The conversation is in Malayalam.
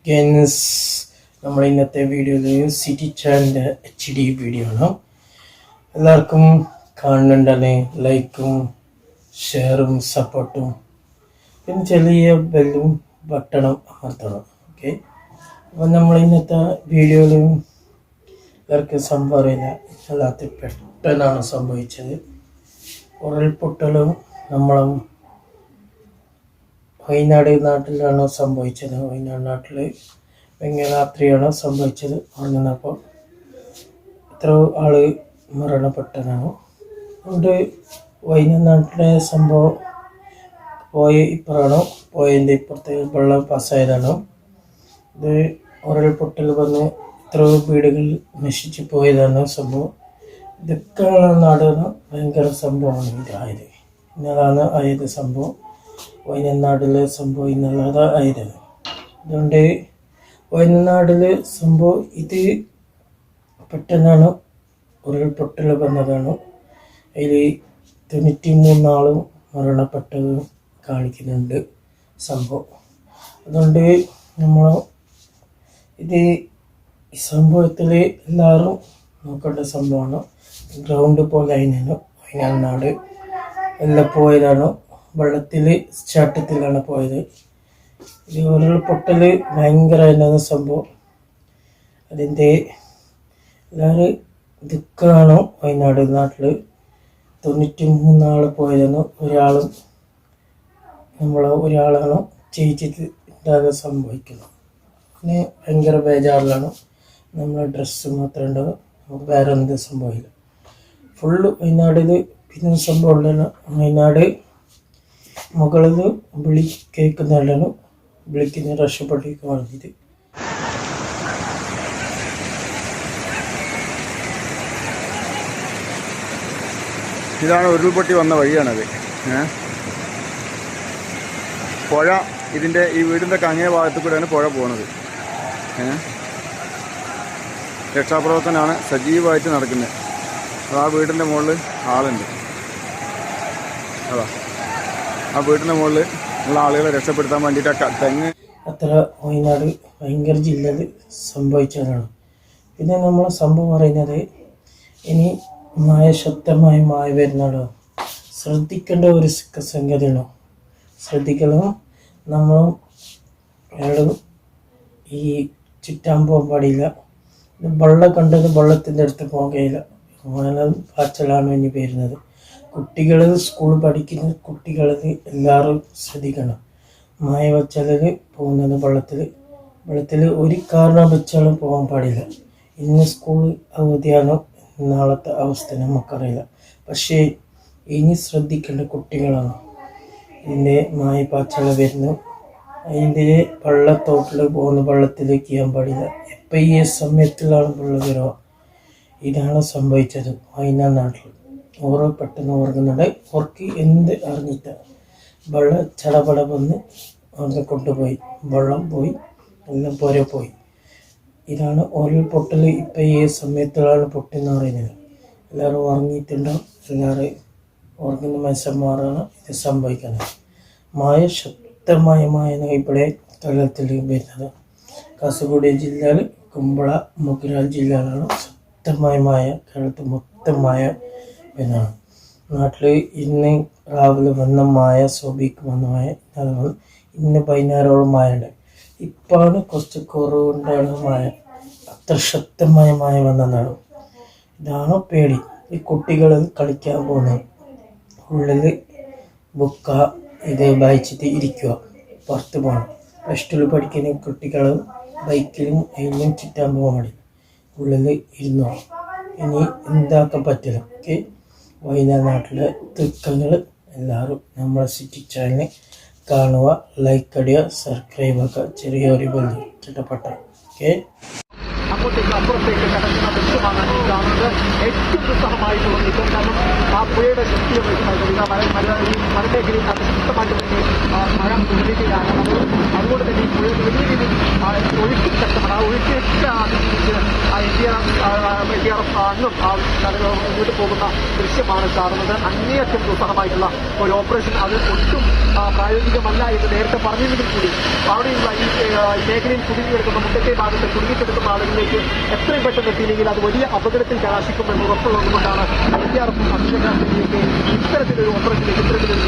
ഗെയിംസ് നമ്മുടെ ഇന്നത്തെ വീഡിയോയിൽ സിറ്റി ചാനലിൻ്റെ HD വീഡിയോ ആണ്. എല്ലാവർക്കും കാണുന്നുണ്ടല്ലേ, ലൈക്കും ഷെയറും സപ്പോർട്ടും പിന്നെ ചെറിയ ബെല്ലും ബട്ടണും അമർത്തണം. ഓക്കെ, അപ്പം നമ്മൾ ഇന്നത്തെ വീഡിയോയിൽ എല്ലാവർക്കും സംഭവം അറിയില്ല, അല്ലാത്ത പെട്ടെന്നാണ് സംഭവിച്ചത്. ഉരുൾപൊട്ടലും നമ്മളും വയനാട് നാട്ടിലാണ് സംഭവിച്ചത്. വയനാട് നാട്ടിൽ ഭയങ്കര രാത്രിയാണ് സംഭവിച്ചത്. ഉറങ്ങുന്നപ്പോൾ എത്ര ആൾ മരണപ്പെട്ടതാണ്. അതുകൊണ്ട് വയനാട് നാട്ടിലെ സംഭവം ഇപ്പുറമാണോ പോയതിൻ്റെ ഇപ്പുറത്തെ വെള്ളം പാസ്സായതാണോ. ഇത് ഉരുൾപൊട്ടൽ വന്ന് എത്ര വീടുകൾ നശിച്ചു പോയതാണ് സംഭവം. ഇതൊക്കെ നാടാണ് ഭയങ്കര സംഭവമാണ് ഇതായത്. ഇന്നതാണ് ആയത് സംഭവം. വയനാട്ടിലെ സംഭവം ഇന്നല്ലാതെ ആയത്. അതുകൊണ്ട് വയനാട്ടിലെ സംഭവം ഇത് പെട്ടെന്നാണ് ഉരുൾപൊട്ടൽ വന്നതാണ്. അതിൽ 93 ആളും മരണപ്പെട്ടത് കാണിക്കുന്നുണ്ട് സംഭവം. അതുകൊണ്ട് നമ്മൾ ഇത് ഈ സംഭവത്തിൽ എല്ലാവരും നോക്കേണ്ട സംഭവമാണ്. ഗ്രൗണ്ട് പോലെ അതിനാണ് വയനാട് നാട് എല്ലാം പോയതാണ്. വെള്ളത്തിൽ ചാട്ടത്തിലാണ് പോയത്. ഇത് ഉരുൾപൊട്ടൽ ഭയങ്കര എന്നാണ് സംഭവം. അതിൻ്റെ എല്ലാവരും ദുഃഖമാണ്. വയനാട് നാട്ടിൽ 93 ആൾ പോയതാണ്. ഒരാളാണ് ജയിച്ചിട്ട് ഇല്ലാതെ സംഭവിക്കുന്നത്. പിന്നെ ഭയങ്കര ബേജാറിലാണ്. നമ്മളെ ഡ്രസ്സ് മാത്രമേ ഉണ്ടാവും, നമുക്ക് വേറെ എന്ത് സംഭവിക്കില്ല. ഫുള്ള് വയനാടിൽ പിന്നെ സംഭവമുള്ളതാണ്. വയനാട് മുകളിൽ വിളി കേൾക്കുന്നതാണ്, വിളിക്കുന്ന രക്ഷപ്പെട്ടേക്ക് വേണ്ടിയിട്ട്. ഇതാണ് ഉരുൾപൊട്ടി വന്ന വഴിയാണത്. പുഴ ഇതിൻ്റെ ഈ വീടിൻ്റെ അങ്ങേ ഭാഗത്തു കൂടെയാണ് പുഴ പോകുന്നത്. രക്ഷാപ്രവർത്തനമാണ് സജീവമായിട്ട് നടക്കുന്നത്. അത് ആ വീടിൻ്റെ മുകളിൽ ആളുണ്ട്. അതാ ആ വീടിൻ്റെ മുകളിൽ ഉള്ള ആളുകളെ രക്ഷപ്പെടുത്താൻ വേണ്ടിയിട്ട് തെങ്ങ് അത്ര വയനാട് ഭയങ്കര ജില്ലയിൽ സംഭവിച്ചതാണ്. പിന്നെ നമ്മൾ സംഭവം പറയുന്നത്, ഇനി ശക്തമായ മഴ വരുന്നതോ ശ്രദ്ധിക്കേണ്ട ഒരു സംഗതിയാണോ. ശ്രദ്ധിക്കണം. നമ്മളും ഈ ചുറ്റാൻ പോകാൻ പാടില്ല. വെള്ളം കണ്ടത് വെള്ളത്തിൻ്റെ അടുത്ത് പോകുകയില്ല. വേനൽ പാച്ചലാണ് ഇനി വരുന്നത്. കുട്ടികൾ സ്കൂൾ പഠിക്കുന്ന കുട്ടികൾ എല്ലാവരും ശ്രദ്ധിക്കണം. മഴ വച്ചാൽ പോകുന്നത് വെള്ളത്തിൽ ഒരു കാരണം വെച്ചാലും പോകാൻ പാടില്ല. ഇന്ന് സ്കൂൾ അവധിയാണോ നാളത്തെ അവസ്ഥ നമുക്കറിയില്ല. പക്ഷേ ഇനി ശ്രദ്ധിക്കേണ്ട കുട്ടികളാണ്. ഇതിൻ്റെ മഴ പാച്ചൽ വരുന്നു, അതിൻ്റെ വെള്ളത്തോട്ടിൽ പോകുന്ന വെള്ളത്തിലേക്ക് ചെയ്യാൻ പാടില്ല. എപ്പോൾ ഈ സമയത്തിലാണ് വെള്ളം വരുക. ഇതാണ് സംഭവിച്ചത് വയനാട് നാട്ടിൽ. ഓരോ പെട്ടെന്ന് ഓർക്കുന്നുണ്ട്. ഓർക്ക് എന്ത് അറിഞ്ഞിട്ട് വെള്ളം ചടപട വന്ന് അവിടെ കൊണ്ടുപോയി, വെള്ളം പോയി, എല്ലാം പോരെ പോയി. ഇതാണ് ഉരുൾപൊട്ടൽ. ഇപ്പം ഈ സമയത്തിലാണ് പൊട്ടെന്ന് പറയുന്നത്. എല്ലാവരും ഉറങ്ങിയിട്ടുണ്ടാവും. എല്ലാവരും ഉറങ്ങുന്ന മനുഷ്യന്മാരാണ് ഇത് സംഭവിക്കുന്നത്. ശക്തമായ മഴ ഇവിടെ കേരളത്തിൽ വരുന്നത്. കാസർഗോഡ് ജില്ലയിൽ കുമ്പള മുഗ്രാൽ ജില്ലയിലാണ് ശക്തമായ മഴ. കേരളത്തിൽ മൊത്തം മഴ വരുന്നതാണ്. നാട്ടിൽ ഇന്ന് രാവിലെ വന്ന മഴ, സോബിക്ക് വന്ന മഴ, അതുപോലെ ഇന്ന് വൈകുന്നേരത്തോളം മഴ ഉണ്ട്. ഇപ്പോഴാണ് കുറച്ച് കുറവുണ്ടാണ് മഴ. അത്ര ശക്തമായ മഴ വന്നതാണ്. ഇതാണ് പേടി. ഈ കുട്ടികൾ കളിക്കാൻ പോകുന്നത് ഉള്ളിൽ ബുക്ക ഇത് വായിച്ചിട്ട് ഇരിക്കുക. പുറത്ത് പോകണം. പ്ലസ് 2 പഠിക്കുന്ന കുട്ടികൾ ബൈക്കിലും അതിലും ചുറ്റാൻ പോകാൻ മതി. ഉള്ളിൽ ഇരുന്നോ. ഇനി എന്താക്കാൻ പറ്റില്ല. ഓക്കെ, വയനാട് നാട്ടിലെ ദുഃഖങ്ങൾ എല്ലാവരും നമ്മളെ സിറ്റി ചാനലിനെ കാണുക, ലൈക്ക് അടിക്കുക, സബ്സ്ക്രൈബ് ആക്കുക, ചെറിയൊരു ബന്ധം ചട്ടപ്പെട്ട. ഓക്കെ, അങ്ങോട്ടേക്ക് അപ്പുറത്തേക്ക് കടക്കുന്ന ദൃശ്യമാണ് ഈ കാണുന്നത്. ഏറ്റവും ദുസ്സഹമായി തോന്നിയിട്ടും കാരണം ആ പുഴയുടെ ശക്തിയെ ഈ വനമേഖലയിൽ അതിശക്തമായിട്ട് തന്നെ മഴ തുടരുകയാണ്. അതുകൊണ്ട് തന്നെ ഈ പുഴ വലിയ രീതിയിൽ ഒഴുക്കി ശക്തമാണ്. ആ ഒഴുക്കിയൊക്കെ അതിജീവിച്ച് അന്നും മുന്നോട്ട് പോകുന്ന ദൃശ്യമാണ് കാണുന്നത്. അങ്ങേയറ്റം ദുസ്സഹമായിട്ടുള്ള ഒരു ഓപ്പറേഷൻ, അത് ഒട്ടും പ്രായോഗികമല്ല എന്ന് നേരത്തെ പറഞ്ഞെങ്കിൽ കൂടി അവിടെയുള്ള ഈ മേഖലയിൽ കുടുങ്ങിയെടുക്കുന്ന മുട്ടത്തെ ഭാഗത്ത് കുടുങ്ങിക്കെടുക്കുന്ന ആളുകളിലേക്ക് എത്രയും പെട്ടെന്ന് എത്തിയില്ലെങ്കിൽ അത് വലിയ അപകടത്തിൽ കലാശിക്കുമെന്ന് ഉറപ്പുള്ളതുകൊണ്ടാണ് NDRF അഭിഷേകാന്തിലേക്ക് ഇത്തരത്തിലൊരു ഓപ്പറേഷനിലേക്ക് ഇത്തരത്തിലൊരു